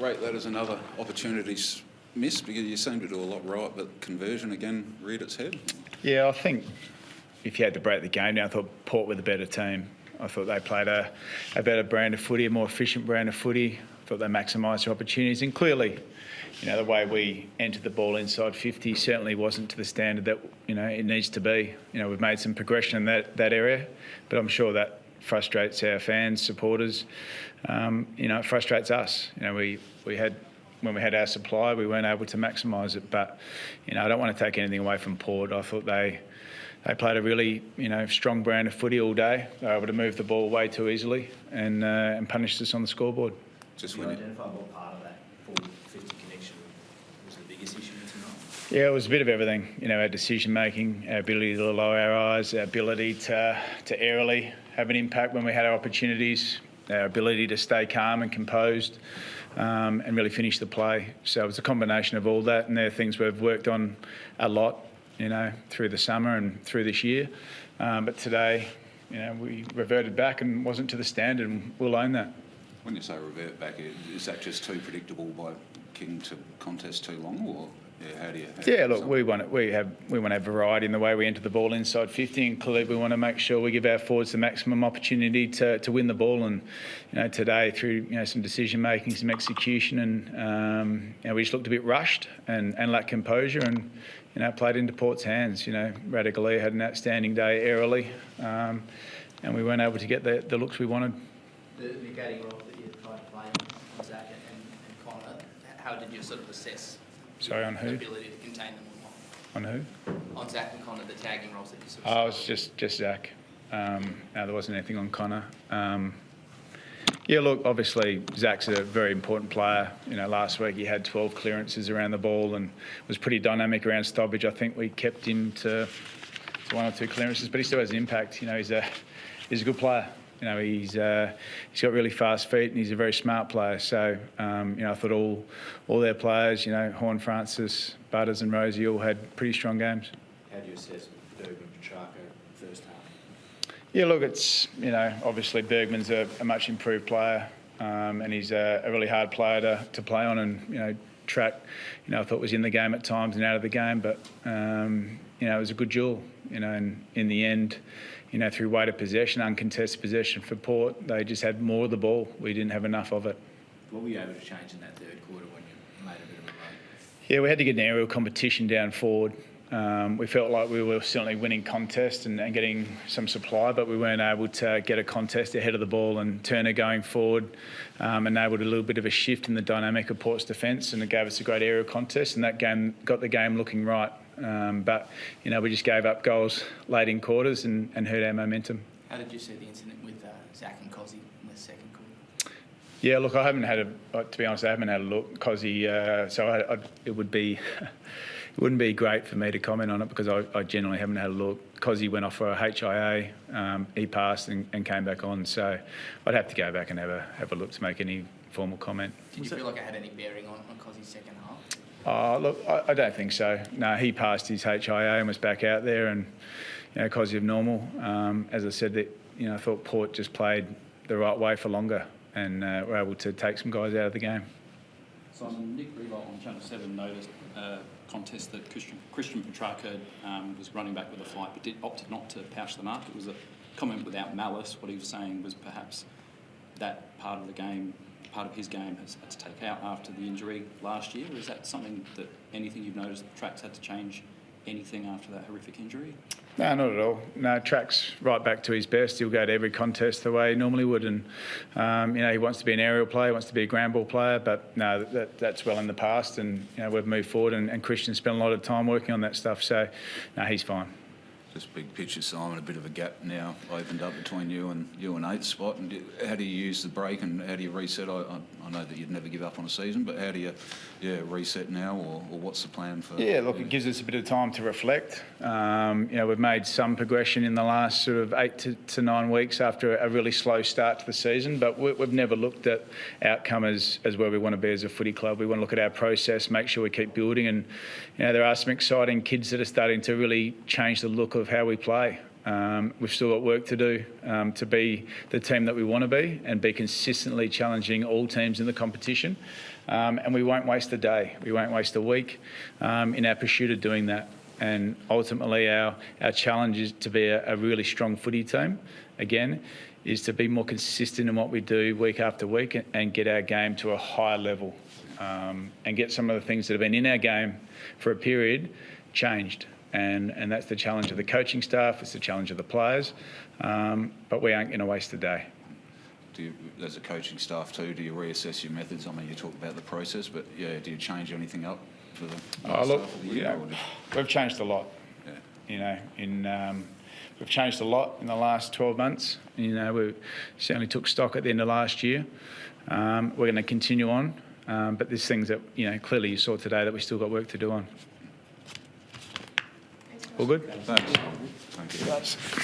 rate that as another opportunities missed? Because you seem to do a lot right, but conversion again reared its head. Yeah, I think if you had to break the game down, I thought Port were the better team. I thought they played a better brand of footy, a more efficient brand of footy. I thought they maximised their opportunities, and clearly, the way we entered the ball inside 50 certainly wasn't to the standard that it needs to be. We've made some progression in that area, but I'm sure that frustrates our fans, supporters. It frustrates us. We had, when we had our supply, we weren't able to maximise it. But I don't want to take anything away from Port. I thought they played a really strong brand of footy all day. They were able to move the ball way too easily and punished us on the scoreboard. Just when you identify what part of that 40-50 connection was the biggest issue tonight? Yeah, it was a bit of everything. Our decision making, our ability to lower our eyes, our ability to airily have an impact when we had our opportunities, our ability to stay calm and composed, and really finish the play. So it was a combination of all that, and they're things we've worked on a lot, through the summer and through this year. But today, we reverted back and wasn't to the standard, and we'll own that. When you say revert back, is that just too predictable by kicking to contest too long, or how do you? Look, we want to have variety in the way we enter the ball inside 50, and clearly we want to make sure we give our forwards the maximum opportunity to win the ball. And today through some decision making, some execution, and we just looked a bit rushed and lacked composure, and played into Port's hands. Radicalia had an outstanding day airily, and we weren't able to get the looks we wanted. The negating role that you tried to play on Zach and Connor, how did you sort of assess on who? The ability to contain them or not? On who? On Zach and Connor, the tagging roles that you sort of... Oh, it was just Zach. No, there wasn't anything on Connor. Look, obviously Zach's a very important player. Last week he had 12 clearances around the ball and was pretty dynamic around stoppage. I think we kept him to one or two clearances, but he still has an impact. He's a good player. He's got really fast feet and he's a very smart player. So, I thought all their players, Horn, Francis, Butters and Rosie all had pretty strong games. How do you assess Bergman, Petrarca first half? Yeah, look, it's, obviously Bergman's a much improved player, and he's a really hard player to play on, and, Track, I thought was in the game at times and out of the game, but, it was a good duel, and in the end, through weight of possession, uncontested possession for Port, they just had more of the ball. We didn't have enough of it. What were you able to change in that third quarter when you made a bit of a run? Yeah, we had to get an aerial competition down forward. We felt like we were certainly winning contests and getting some supply, but we weren't able to get a contest ahead of the ball, and Turner going forward enabled a little bit of a shift in the dynamic of Port's defence, and it gave us a great aerial contest, and that game got the game looking right. But we just gave up goals late in quarters and hurt our momentum. How did you see the incident with Zach and Cozzy in the second quarter? Yeah, look, I haven't had to be honest, I haven't had a look. Cozzy, so it would be... It wouldn't be great for me to comment on it because I generally haven't had a look. Cozzy went off for a HIA, he passed and came back on, so I'd have to go back and have a look to make any formal comment. Did you feel like it had any bearing on Cozzy's second half? Look, I don't think so. No, he passed his HIA and was back out there, and Cozzy of normal. As I said, I thought Port just played the right way for longer and were able to take some guys out of the game. Simon, Nick Rewalt on Channel 7 noticed contest that Christian Petrarca was running back with a flight but opted not to pouch the mark. It was a comment without malice. What he was saying was perhaps that part of the game, part of his game, has had to take out after the injury last year. Is that something that anything you've noticed that Track's had to change anything after that horrific injury? No, not at all. No, Track's right back to his best. He'll go to every contest the way he normally would, and he wants to be an aerial player, he wants to be a ground ball player, but no, that's well in the past, and we've moved forward, and Christian spent a lot of time working on that stuff, so no, he's fine. Just big picture, Simon, a bit of a gap now opened up between you and eighth spot. And how do you use the break and how do you reset? I know that you'd never give up on a season, but how do you reset now, or what's the plan for? Yeah, look, it gives us a bit of time to reflect. We've made some progression in the last sort of 8 to 9 weeks after a really slow start to the season, but we've never looked at outcome as where we want to be as a footy club. We want to look at our process, make sure we keep building, and there are some exciting kids that are starting to really change the look of how we play. We've still got work to do to be the team that we want to be and be consistently challenging all teams in the competition. And we won't waste a day. We won't waste a week in our pursuit of doing that. And ultimately, our challenge is to be a really strong footy team. Again, is to be more consistent in what we do week after week and get our game to a higher level and get some of the things that have been in our game for a period changed. And that's the challenge of the coaching staff, it's the challenge of the players, but we aren't going to waste a day. As a coaching staff too, do you reassess your methods? I mean, you talk about the process, but yeah, do you change anything up for the last half of the year? We've changed a lot. Yeah. We've changed a lot in the last 12 months. We certainly took stock at the end of last year. We're going to continue on, but there's things that clearly you saw today that we still got work to do on. All good? Thanks. Thank you.